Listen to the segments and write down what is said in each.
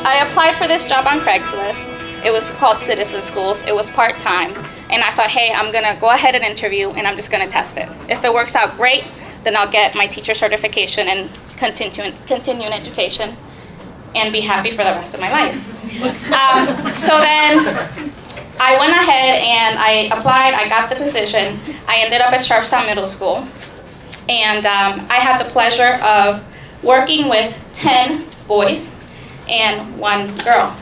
I applied for this job on Craigslist. It was called Citizen Schools. It was part-time. And I thought, hey, I'm gonna go ahead and interview and I'm just gonna test it. If it works out great, then I'll get my teacher certification and continue in education and be happy for the rest of my life. So then I went ahead and I applied, I got the position. I ended up at Sharpstown Middle School. And I had the pleasure of working with 10 boys and 1 girl.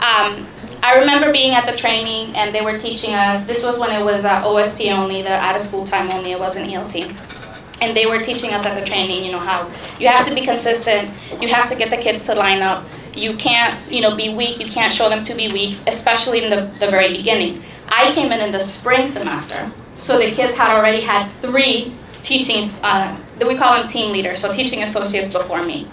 I remember being at the training and they were teaching us, this was when it was OST only, the out of school time only, it wasn't ELT. And they were teaching us at the training, you know, how you have to be consistent, you have to get the kids to line up, you can't, you know, be weak, you can't show them to be weak, especially in the very beginning. I came in the spring semester, so the kids had already had 3 teaching, we call them team leaders, so teaching associates before me.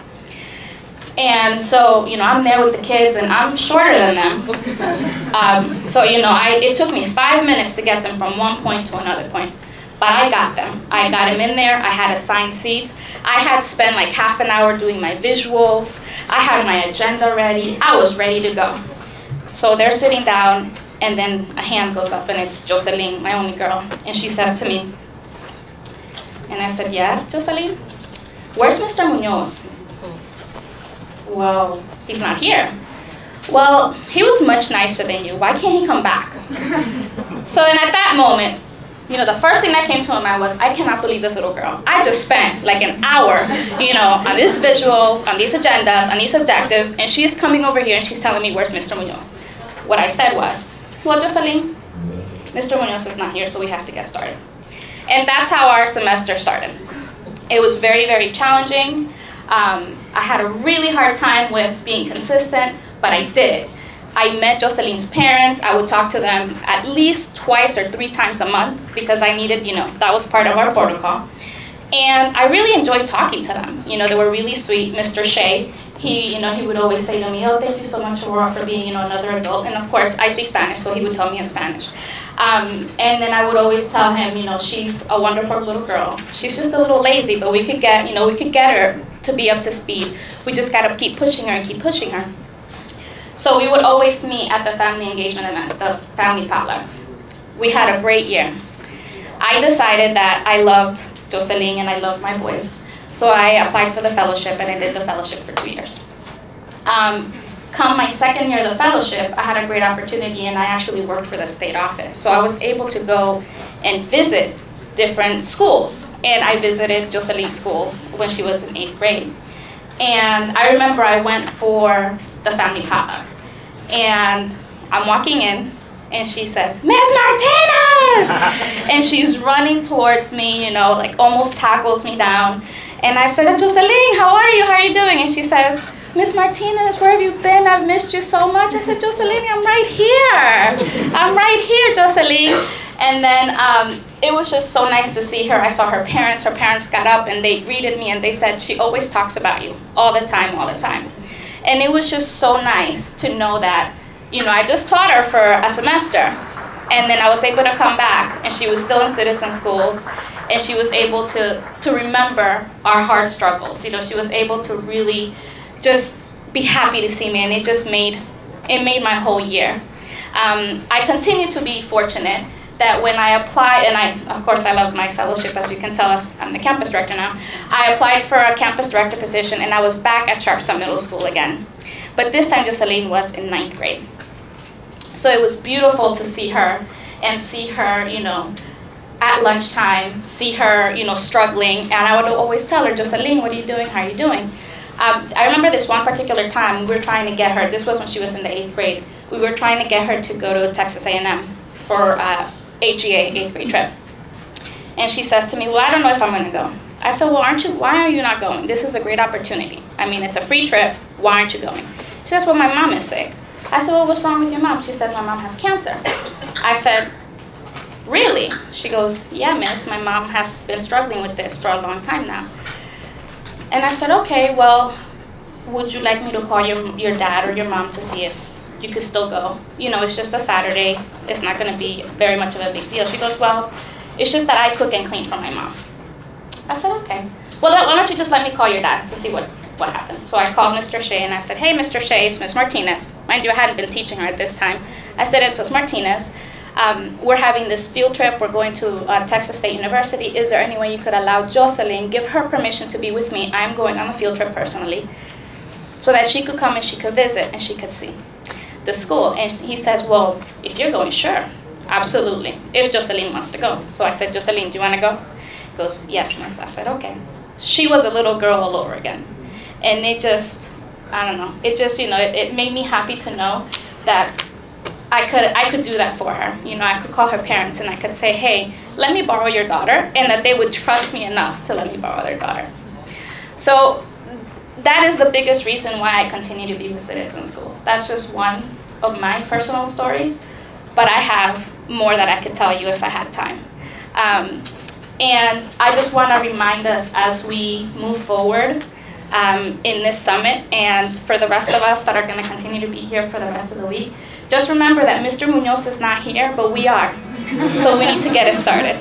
And so, you know, I'm there with the kids and I'm shorter than them. So, you know, it took me 5 minutes to get them from one point to another point. But I got them. I got them in there. I had assigned seats. I had spent like half an hour doing my visuals. I had my agenda ready. I was ready to go. So they're sitting down and then a hand goes up and it's Jocelyn, my only girl. And she says to me, and I said, yes, Jocelyn? Where's Mr. Munoz? Well, he's not here. Well, he was much nicer than you. Why can't he come back? So and at that moment, you know, the first thing that came to my mind was, I cannot believe this little girl. I just spent like an hour, you know, on these visuals, on these agendas, on these objectives, and she's coming over here and she's telling me, where's Mr. Munoz? What I said was, well, Jocelyn, Mr. Munoz is not here, so we have to get started. And that's how our semester started. It was very, very challenging. I had a really hard time with being consistent, but I did it. I met Jocelyn's parents. I would talk to them at least twice or 3 times a month because I needed, you know, that was part of our protocol. And I really enjoyed talking to them. You know, they were really sweet. Mr. Shea, he would always say to me, oh, thank you so much, Aurora, for being, you know, another adult. And of course, I speak Spanish, so he would tell me in Spanish. And then I would always tell him, you know, she's a wonderful little girl. She's just a little lazy, but we could get her to be up to speed. We just got to keep pushing her and keep pushing her. So we would always meet at the family engagement events, the family potlucks. We had a great year. I decided that I loved Jocelyn and I loved my boys. So I applied for the fellowship and I did the fellowship for 2 years. Come my second year of the fellowship, I had a great opportunity and I actually worked for the state office. So I was able to go and visit different schools. And I visited Jocelyn's schools when she was in 8th grade. And I remember I went for the family potluck. And I'm walking in and she says, Miss Martinez! And she's running towards me, you know, like almost tackles me down. And I said, Jocelyn, how are you? How are you doing? And she says, Miss Martinez, where have you been? I've missed you so much. I said, Jocelyn, I'm right here. I'm right here, Jocelyn. And then it was just so nice to see her. I saw her parents. Her parents got up and they greeted me and they said, she always talks about you all the time, all the time. And it was just so nice to know that, you know, I just taught her for a semester. And then I was able to come back and she was still in citizen schools. And she was able to remember our hard struggles. You know, she was able to really just be happy to see me, and it just made my whole year. I continue to be fortunate that when I applied, and of course I love my fellowship, as you can tell, I'm the campus director now. I applied for a campus director position, and I was back at Sharpstown Middle School again. But this time Jocelyn was in 9th grade. So it was beautiful to see her, and see her, you know, at lunchtime, see her, you know, struggling, and I would always tell her, Jocelyn, what are you doing? How are you doing? I remember this one particular time we were trying to get her, this was when she was in the 8th grade, we were trying to get her to go to Texas A&M for AGA, 8th grade trip. And she says to me, well, I don't know if I'm going to go. I said, well, why are you not going? This is a great opportunity. I mean, it's a free trip. Why aren't you going? She says, well, my mom is sick. I said, well, what's wrong with your mom? She said, my mom has cancer. I said, really? She goes, yeah, miss, my mom has been struggling with this for a long time now. And I said, okay, well, would you like me to call your dad or your mom to see if you could still go? You know, it's just a Saturday. It's not going to be very much of a big deal. She goes, well, it's just that I cook and clean for my mom. I said, okay. Well, why don't you just let me call your dad to see what what happened. So I called Mr. Shea and I said, hey, Mr. Shea, it's Ms. Martinez. Mind you, I hadn't been teaching her at this time. I said, it's Ms. Martinez. We're having this field trip. We're going to Texas State University. Is there any way you could allow Jocelyn, give her permission to be with me? I'm going on a field trip personally, so that she could come and she could visit and she could see the school. And he says, well, if you're going, sure, absolutely, if Jocelyn wants to go. So I said, Jocelyn, do you want to go? He goes, yes, miss. I said, okay. She was a little girl all over again. And it just, I don't know, it just, it made me happy to know that I could do that for her. I could call her parents and I could say, hey, let me borrow your daughter, and that they would trust me enough to let me borrow their daughter. So that is the biggest reason why I continue to be with Citizen Schools. That's just one of my personal stories, but I have more that I could tell you if I had time. And I just want to remind us as we move forward in this summit, and for the rest of us that are going to continue to be here for the rest of the week, just remember that Mr. Munoz is not here, but we are. So we need to get it started.